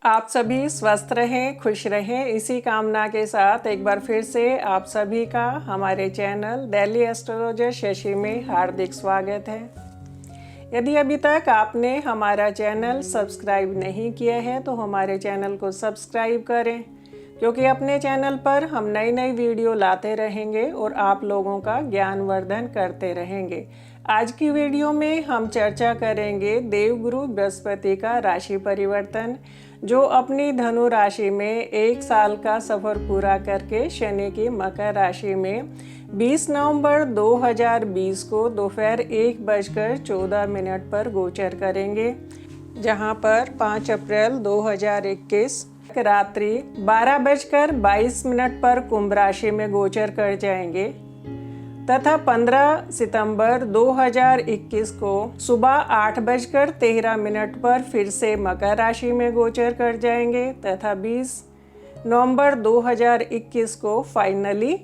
आप सभी स्वस्थ रहें, खुश रहें, इसी कामना के साथ एक बार फिर से आप सभी का हमारे चैनल डेली एस्ट्रोलॉजर शशि में हार्दिक स्वागत है। यदि अभी तक आपने हमारा चैनल सब्सक्राइब नहीं किया है तो हमारे चैनल को सब्सक्राइब करें, क्योंकि अपने चैनल पर हम नई नई वीडियो लाते रहेंगे और आप लोगों का ज्ञानवर्धन करते रहेंगे। आज की वीडियो में हम चर्चा करेंगे देवगुरु बृहस्पति का राशि परिवर्तन, जो अपनी धनु राशि में एक साल का सफ़र पूरा करके शनि की मकर राशि में 20 नवंबर 2020 को दोपहर 1:14 पर गोचर करेंगे, जहां पर 5 अप्रैल 2021 रात्रि 12:22 पर कुंभ राशि में गोचर कर जाएंगे तथा 15 सितंबर 2021 को सुबह 8:13 पर फिर से मकर राशि में गोचर कर जाएंगे तथा 20 नवंबर 2021 को फाइनली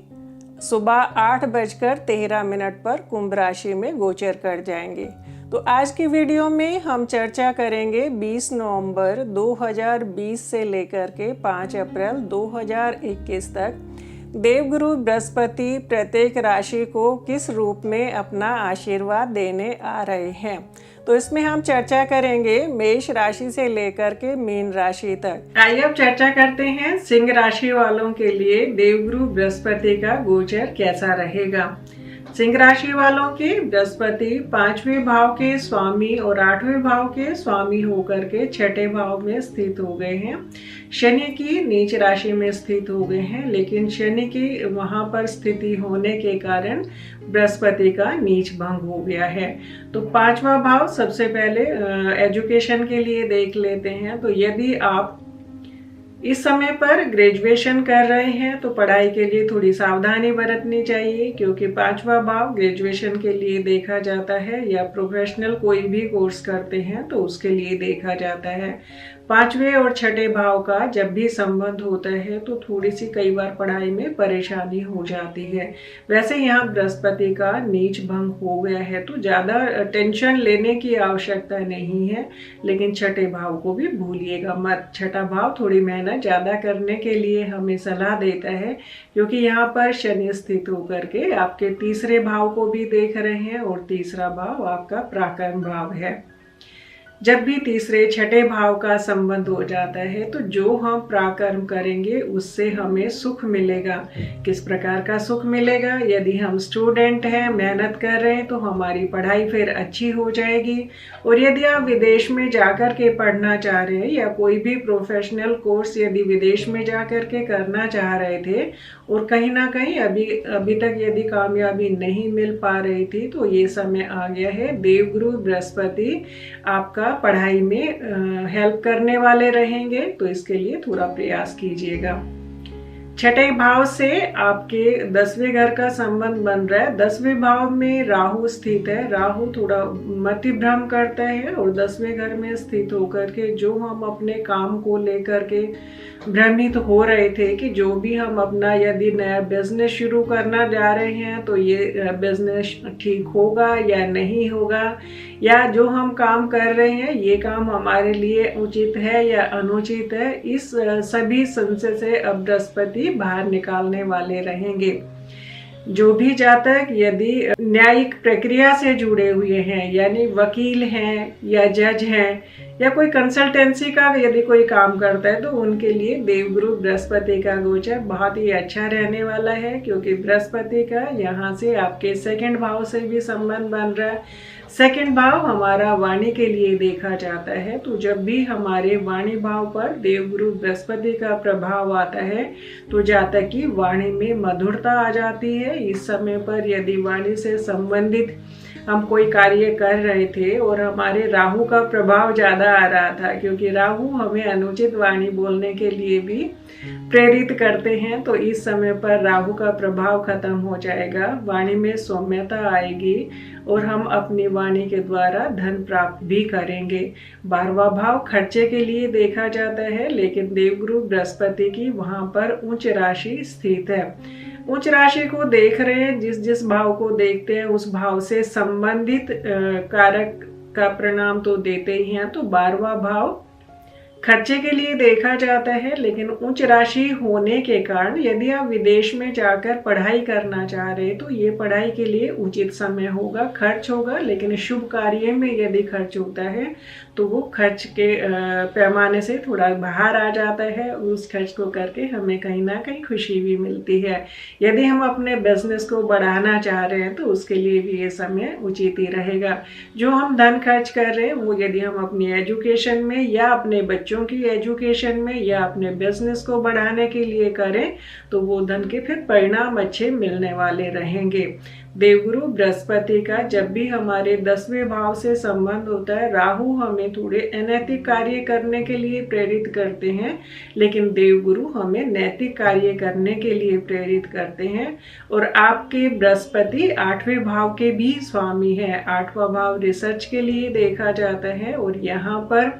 सुबह 8:13 पर कुंभ राशि में गोचर कर जाएंगे। तो आज की वीडियो में हम चर्चा करेंगे 20 नवंबर 2020 से लेकर के 5 अप्रैल 2021 तक देवगुरु बृहस्पति प्रत्येक राशि को किस रूप में अपना आशीर्वाद देने आ रहे हैं। तो इसमें हम चर्चा करेंगे मेष राशि से लेकर के मीन राशि तक। आइए अब चर्चा करते हैं सिंह राशि वालों के लिए देवगुरु बृहस्पति का गोचर कैसा रहेगा। सिंह राशि वालों के बृहस्पति 5वें भाव के स्वामी और 8वें भाव के स्वामी होकर के 6ठे भाव में स्थित हो गए हैं। शनि की नीच राशि में स्थित हो गए हैं, लेकिन शनि की वहां पर स्थिति होने के कारण बृहस्पति का नीच भंग हो गया है। तो 5वां भाव सबसे पहले एजुकेशन के लिए देख लेते हैं। तो यदि आप इस समय पर ग्रेजुएशन कर रहे हैं तो पढ़ाई के लिए थोड़ी सावधानी बरतनी चाहिए, क्योंकि 5वां भाव ग्रेजुएशन के लिए देखा जाता है, या प्रोफेशनल कोई भी कोर्स करते हैं तो उसके लिए देखा जाता है। 5वें और 6ठे भाव का जब भी संबंध होता है तो थोड़ी सी कई बार पढ़ाई में परेशानी हो जाती है। वैसे यहाँ बृहस्पति का नीच भंग हो गया है तो ज़्यादा टेंशन लेने की आवश्यकता नहीं है, लेकिन 6ठे भाव को भी भूलिएगा मत। 6ठा भाव थोड़ी मेहनत ज़्यादा करने के लिए हमें सलाह देता है, क्योंकि यहाँ पर शनि स्थित होकर के आपके तीसरे भाव को भी देख रहे हैं और तीसरा भाव आपका पराक्रम भाव है। जब भी तीसरे 6ठे भाव का संबंध हो जाता है तो जो हम पराक्रम करेंगे उससे हमें सुख मिलेगा। किस प्रकार का सुख मिलेगा? यदि हम स्टूडेंट हैं, मेहनत कर रहे हैं तो हमारी पढ़ाई फिर अच्छी हो जाएगी। और यदि आप विदेश में जाकर के पढ़ना चाह रहे हैं या कोई भी प्रोफेशनल कोर्स यदि विदेश में जाकर के करना चाह रहे थे और कहीं ना कहीं अभी तक यदि कामयाबी नहीं मिल पा रही थी, तो ये समय आ गया है। देवगुरु बृहस्पति आपका पढ़ाई में हेल्प करने वाले रहेंगे, तो इसके लिए थोड़ा प्रयास कीजिएगा। 6ठे भाव से आपके 10वें घर का संबंध बन रहा है। 10वें भाव में राहु स्थित है। राहु थोड़ा मति भ्रम करता है और 10वें घर में स्थित होकर के जो हम अपने काम को लेकर के भ्रमित हो रहे थे कि जो भी हम अपना यदि नया बिजनेस शुरू करना जा रहे हैं तो ये बिजनेस ठीक होगा या नहीं होगा, या जो हम काम कर रहे हैं ये काम हमारे लिए उचित है या अनुचित है, इस सभी संशय से अब बृहस्पति बाहर निकालने वाले रहेंगे। जो भी जातक यदि न्यायिक प्रक्रिया से जुड़े हुए हैं, यानी वकील हैं या जज हैं या कोई कंसल्टेंसी का यदि कोई काम करता है, तो उनके लिए देवगुरु बृहस्पति का गोचर बहुत ही अच्छा रहने वाला है, क्योंकि बृहस्पति का यहाँ से आपके 2nd भाव से भी संबंध बन रहा है। 2nd भाव हमारा वाणी के लिए देखा जाता है, तो जब भी हमारे वाणी भाव पर देवगुरु बृहस्पति का प्रभाव आता है तो जातक की वाणी में मधुरता आ जाती है। इस समय पर यदि वाणी से संबंधित हम कोई कार्य कर रहे थे और हमारे राहु का प्रभाव ज़्यादा आ रहा था, क्योंकि राहु हमें अनुचित वाणी बोलने के लिए भी प्रेरित करते हैं, तो इस समय पर राहु का प्रभाव खत्म हो जाएगा। वाणी में सौम्यता आएगी और हम अपनी वाणी के द्वारा धन प्राप्त भी करेंगे। 12वां भाव खर्चे के लिए देखा जाता है, लेकिन देवगुरु बृहस्पति की वहां पर उच्च राशि स्थित है। उच्च राशि को देख रहे हैं, जिस जिस भाव को देखते हैं उस भाव से संबंधित कारक का परिणाम तो देते ही हैं। तो 12वां भाव खर्चे के लिए देखा जाता है, लेकिन उच्च राशि होने के कारण यदि आप विदेश में जाकर पढ़ाई करना चाह रहे हैं तो ये पढ़ाई के लिए उचित समय होगा, खर्च होगा, लेकिन शुभ कार्य में यदि खर्च होता है तो वो खर्च के पैमाने से थोड़ा बाहर आ जाता है। उस खर्च को करके हमें कहीं ना कहीं खुशी भी मिलती है। यदि हम अपने बिजनेस को बढ़ाना चाह रहे हैं तो उसके लिए भी ये समय उचित ही रहेगा। जो हम धन खर्च कर रहे हैं वो यदि हम अपनी एजुकेशन में या अपने बच्चों की एजुकेशन में या अपने बिजनेस को बढ़ाने के लिए करें तो वो धन के फिर परिणाम अच्छे मिलने वाले रहेंगे। देवगुरु बृहस्पति का जब भी हमारे 10वें भाव से संबंध होता है, राहु हमें थोड़े अनैतिक कार्य करने के लिए प्रेरित करते हैं, लेकिन देवगुरु हमें नैतिक कार्य करने के लिए प्रेरित करते हैं। और आपके बृहस्पति 8वें भाव के भी स्वामी है। 8वां भाव रिसर्च के लिए देखा जाता है और यहाँ पर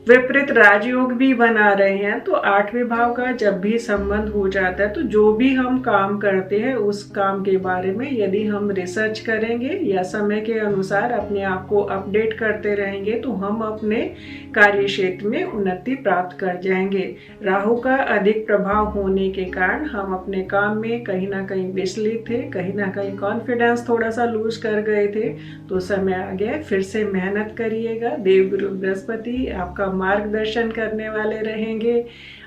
विपरीत राजयोग भी बना रहे हैं। तो 8वें भाव का जब भी संबंध हो जाता है तो जो भी हम काम करते हैं उस काम के बारे में यदि हम रिसर्च करेंगे या समय के अनुसार अपने आप को अपडेट करते रहेंगे तो हम अपने कार्य क्षेत्र में उन्नति प्राप्त कर जाएंगे। राहु का अधिक प्रभाव होने के कारण हम अपने काम में कहीं ना कहीं विचलित थे, कहीं ना कहीं कॉन्फिडेंस थोड़ा सा लूज कर गए थे। तो समय आ गया, फिर से मेहनत करिएगा। देवगुरु बृहस्पति आपका मार्गदर्शन करने वाले रहेंगे।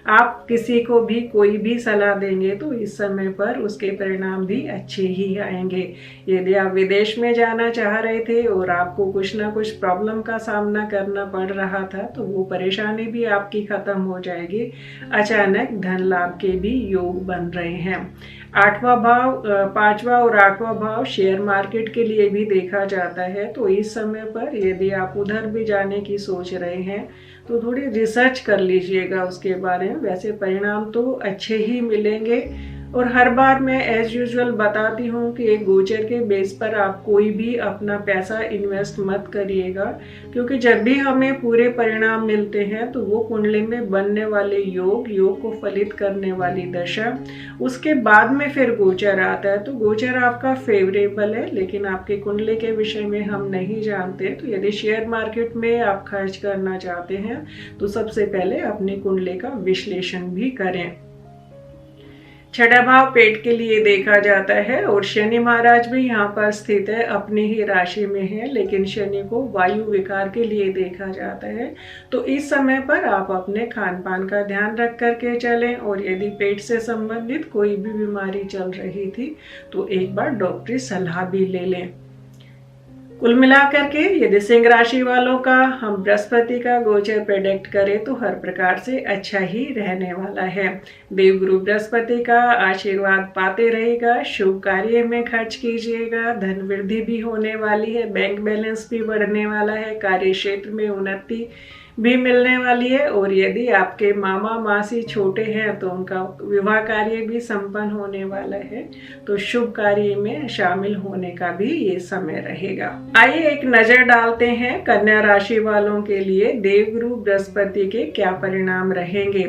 आप किसी को भी कोई भी सलाह देंगे तो इस समय पर उसके परिणाम भी अच्छे ही आएंगे। यदि आप विदेश में जाना चाह रहे थे और आपको कुछ ना कुछ प्रॉब्लम का सामना करना पड़ रहा था तो वो परेशानी भी आपकी खत्म हो जाएगी। अचानक धन लाभ के भी योग बन रहे हैं। 8वां भाव, 5वां और 8वां भाव शेयर मार्केट के लिए भी देखा जाता है। तो इस समय पर यदि आप उधर भी जाने की सोच रहे हैं तो थोड़ी रिसर्च कर लीजिएगा उसके बारे में। वैसे परिणाम तो अच्छे ही मिलेंगे। और हर बार मैं एज यूजुअल बताती हूँ कि एक गोचर के बेस पर आप कोई भी अपना पैसा इन्वेस्ट मत करिएगा, क्योंकि जब भी हमें पूरे परिणाम मिलते हैं तो वो कुंडली में बनने वाले योग को फलित करने वाली दशा, उसके बाद में फिर गोचर आता है। तो गोचर आपका फेवरेबल है, लेकिन आपके कुंडली के विषय में हम नहीं जानते। तो यदि शेयर मार्केट में आप खर्च करना चाहते हैं तो सबसे पहले अपनी कुंडली का विश्लेषण भी करें। 6वां भाव पेट के लिए देखा जाता है और शनि महाराज भी यहाँ पर स्थित है, अपनी ही राशि में है, लेकिन शनि को वायु विकार के लिए देखा जाता है। तो इस समय पर आप अपने खान पान का ध्यान रख करके चलें। और यदि पेट से संबंधित कोई भी बीमारी चल रही थी तो एक बार डॉक्टरी सलाह भी ले लें। कुल मिलाकर के यदि सिंह राशि वालों का हम बृहस्पति का गोचर प्रेडिक्ट करें तो हर प्रकार से अच्छा ही रहने वाला है। देवगुरु बृहस्पति का आशीर्वाद पाते रहेगा, शुभ कार्य में खर्च कीजिएगा, धन वृद्धि भी होने वाली है, बैंक बैलेंस भी बढ़ने वाला है, कार्य क्षेत्र में उन्नति भी मिलने वाली है। और यदि आपके मामा मासी छोटे हैं तो उनका विवाह कार्य भी संपन्न होने वाला है। तो शुभ कार्य में शामिल होने का भी ये समय रहेगा। आइए एक नजर डालते हैं कन्या राशि वालों के लिए देवगुरु बृहस्पति के क्या परिणाम रहेंगे।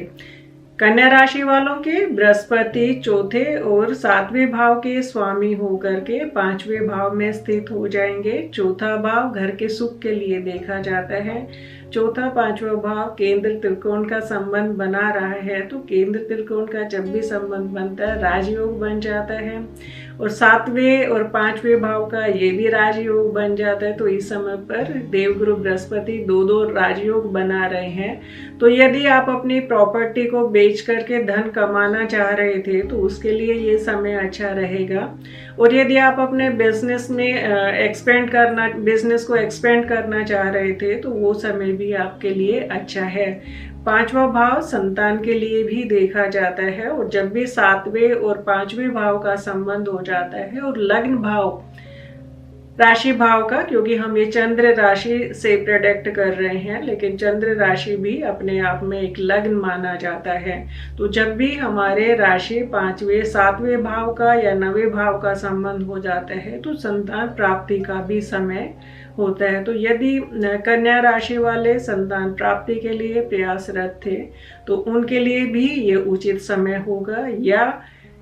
कन्या राशि वालों के बृहस्पति चौथे और 7वें भाव के स्वामी होकर के 5वें भाव में स्थित हो जाएंगे। चौथा भाव घर के सुख के लिए देखा जाता है। चौथा 5वां भाव केंद्र त्रिकोण का संबंध बना रहा है। तो केंद्र त्रिकोण का जब भी संबंध बनता है राजयोग बन जाता है। और 7वें और 5वें भाव का ये भी राजयोग बन जाता है। तो इस समय पर देवगुरु बृहस्पति दो राजयोग बना रहे हैं। तो यदि आप अपनी प्रॉपर्टी को बेच करके धन कमाना चाह रहे थे तो उसके लिए ये समय अच्छा रहेगा। और यदि आप अपने बिजनेस में बिजनेस को एक्सपेंड करना चाह रहे थे तो वो समय भी आपके लिए अच्छा है। 5वां भाव संतान के लिए भी देखा जाता है। और जब भी 7वें और 5वें भाव का संबंध हो जाता है और लग्न भाव राशि भाव का, क्योंकि हम ये चंद्र राशि से प्रेडिक्ट कर रहे हैं, लेकिन चंद्र राशि भी अपने आप में एक लग्न माना जाता है। तो जब भी हमारे राशि 5वें 7वें भाव का या 9वें भाव का संबंध हो जाता है तो संतान प्राप्ति का भी समय होता है। तो यदि कन्या राशि वाले संतान प्राप्ति के लिए प्रयासरत थे तो उनके लिए भी ये उचित समय होगा। या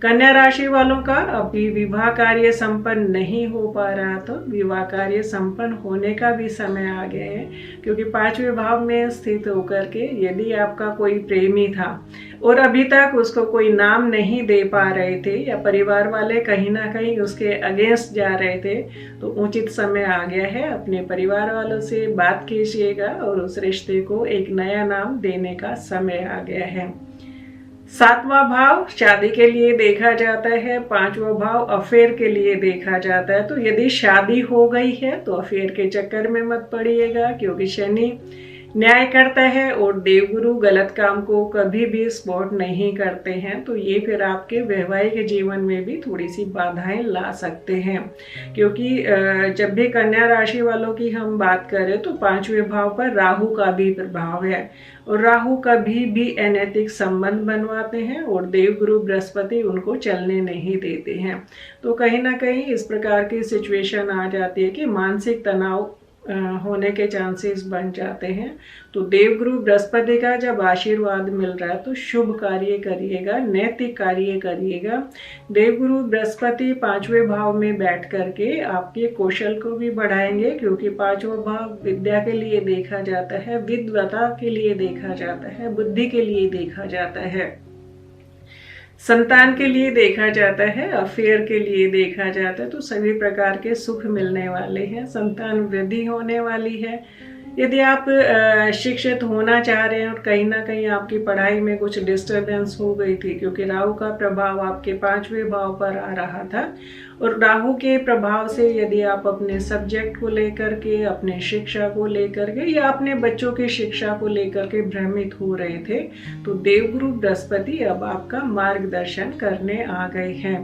कन्या राशि वालों का अभी विवाह कार्य संपन्न नहीं हो पा रहा, तो विवाह कार्य संपन्न होने का भी समय आ गया है, क्योंकि 5वें भाव में स्थित होकर के यदि आपका कोई प्रेमी था और अभी तक उसको कोई नाम नहीं दे पा रहे थे या परिवार वाले कहीं ना कहीं उसके अगेंस्ट जा रहे थे, तो उचित समय आ गया है। अपने परिवार वालों से बात कीजिएगा और उस रिश्ते को एक नया नाम देने का समय आ गया है। 7वां भाव शादी के लिए देखा जाता है, 5वां भाव अफेयर के लिए देखा जाता है। तो यदि शादी हो गई है तो अफेयर के चक्कर में मत पड़िएगा, क्योंकि शनि न्याय करता है और देवगुरु गलत काम को कभी भी सपोर्ट नहीं करते हैं। तो ये फिर आपके वैवाहिक जीवन में भी थोड़ी सी बाधाएं ला सकते हैं, क्योंकि जब भी कन्या राशि वालों की हम बात करें तो 5वें भाव पर राहु का भी प्रभाव है और राहु कभी भी अनैतिक संबंध बनवाते हैं और देवगुरु बृहस्पति उनको चलने नहीं देते हैं। तो कहीं ना कहीं इस प्रकार की सिचुएशन आ जाती है कि मानसिक तनाव होने के चांसेस बन जाते हैं। तो देवगुरु बृहस्पति का जब आशीर्वाद मिल रहा है तो शुभ कार्य करिएगा, नैतिक कार्य करिएगा। देवगुरु बृहस्पति 5वें भाव में बैठ करके आपके कौशल को भी बढ़ाएंगे, क्योंकि 5वां भाव विद्या के लिए देखा जाता है, विद्वता के लिए देखा जाता है, बुद्धि के लिए देखा जाता है, संतान के लिए देखा जाता है, अफेयर के लिए देखा जाता है। तो सभी प्रकार के सुख मिलने वाले हैं, संतान वृद्धि होने वाली है। यदि आप शिक्षित होना चाह रहे हैं और कहीं ना कहीं आपकी पढ़ाई में कुछ डिस्टरबेंस हो गई थी, क्योंकि राहु का प्रभाव आपके 5वें भाव पर आ रहा था, और राहु के प्रभाव से यदि आप अपने सब्जेक्ट को लेकर के, अपने शिक्षा को लेकर के या अपने बच्चों की शिक्षा को लेकर के भ्रमित हो रहे थे, तो देवगुरु बृहस्पति अब आपका मार्गदर्शन करने आ गए हैं।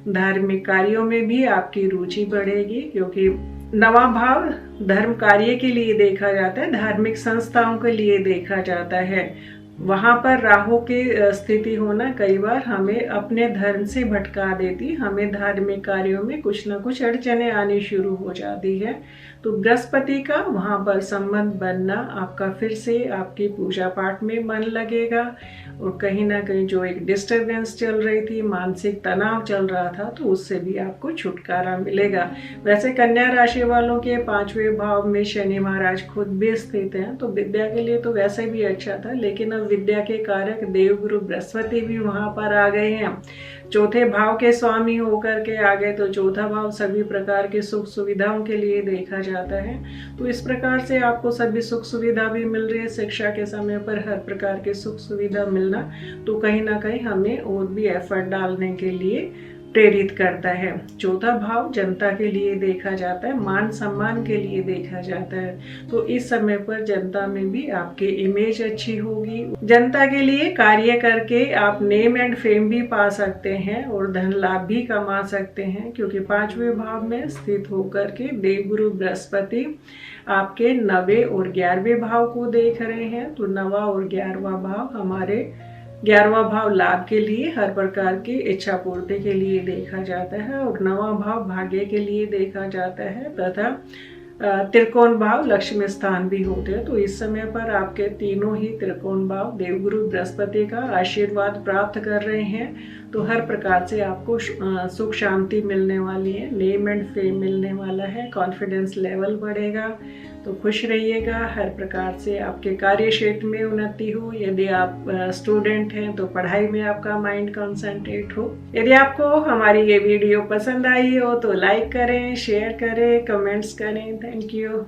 धार्मिक कार्यों में भी आपकी रुचि बढ़ेगी, क्योंकि 9वां भाव धर्म कार्य के लिए देखा जाता है, धार्मिक संस्थाओं के लिए देखा जाता है। वहाँ पर राहु की स्थिति होना कई बार हमें अपने धर्म से भटका देती, हमें धार्मिक कार्यों में कुछ न कुछ अड़चने आनी शुरू हो जाती है। तो बृहस्पति का वहाँ पर संबंध बनना आपका फिर से आपकी पूजा पाठ में मन लगेगा, और कहीं ना कहीं जो एक डिस्टरबेंस चल रही थी, मानसिक तनाव चल रहा था, तो उससे भी आपको छुटकारा मिलेगा। वैसे कन्या राशि वालों के 5वें भाव में शनि महाराज खुद भी स्थित हैं, तो विद्या के लिए तो वैसे भी अच्छा था, लेकिन अब विद्या के कारक देवगुरु बृहस्पति भी वहां पर आ गए हैं, चौथे भाव के स्वामी होकर के आ गए। तो चौथा भाव सभी प्रकार के सुख सुविधाओं के लिए देखा जाता है। तो इस प्रकार से आपको सभी सुख सुविधा भी मिल रही है, शिक्षा के समय पर हर प्रकार के सुख सुविधा मिलना तो कहीं ना कहीं हमें और भी एफर्ट डालने के लिए प्रेरित करता है। चौथा भाव जनता के लिए देखा जाता है, मान सम्मान के लिए देखा जाता है। तो इस समय पर जनता में भी आपकी इमेज अच्छी होगी, जनता के लिए कार्य करके आप नेम एंड फेम भी पा सकते हैं और धन लाभ भी कमा सकते हैं, क्योंकि 5वें भाव में स्थित होकर के देवगुरु बृहस्पति आपके 9वें और 11वें भाव को देख रहे हैं। तो 9वां और 11वां भाव हमारे 11वां भाव लाभ के लिए, हर प्रकार की इच्छा पूर्ति के लिए देखा जाता है, और 9वां भाव भाग्य के लिए देखा जाता है, तथा त्रिकोण भाव लक्ष्मी स्थान भी होते हैं। तो इस समय पर आपके तीनों ही त्रिकोण भाव देवगुरु बृहस्पति का आशीर्वाद प्राप्त कर रहे हैं। तो हर प्रकार से आपको सुख शांति मिलने वाली है, नेम एंड फेम मिलने वाला है, कॉन्फिडेंस लेवल बढ़ेगा। तो खुश रहिएगा, हर प्रकार से आपके कार्य क्षेत्र में उन्नति हो। यदि आप स्टूडेंट हैं तो पढ़ाई में आपका माइंड कंसंट्रेट हो। यदि आपको हमारी ये वीडियो पसंद आई हो तो लाइक करें, शेयर करें, कमेंट्स करें। Thank you.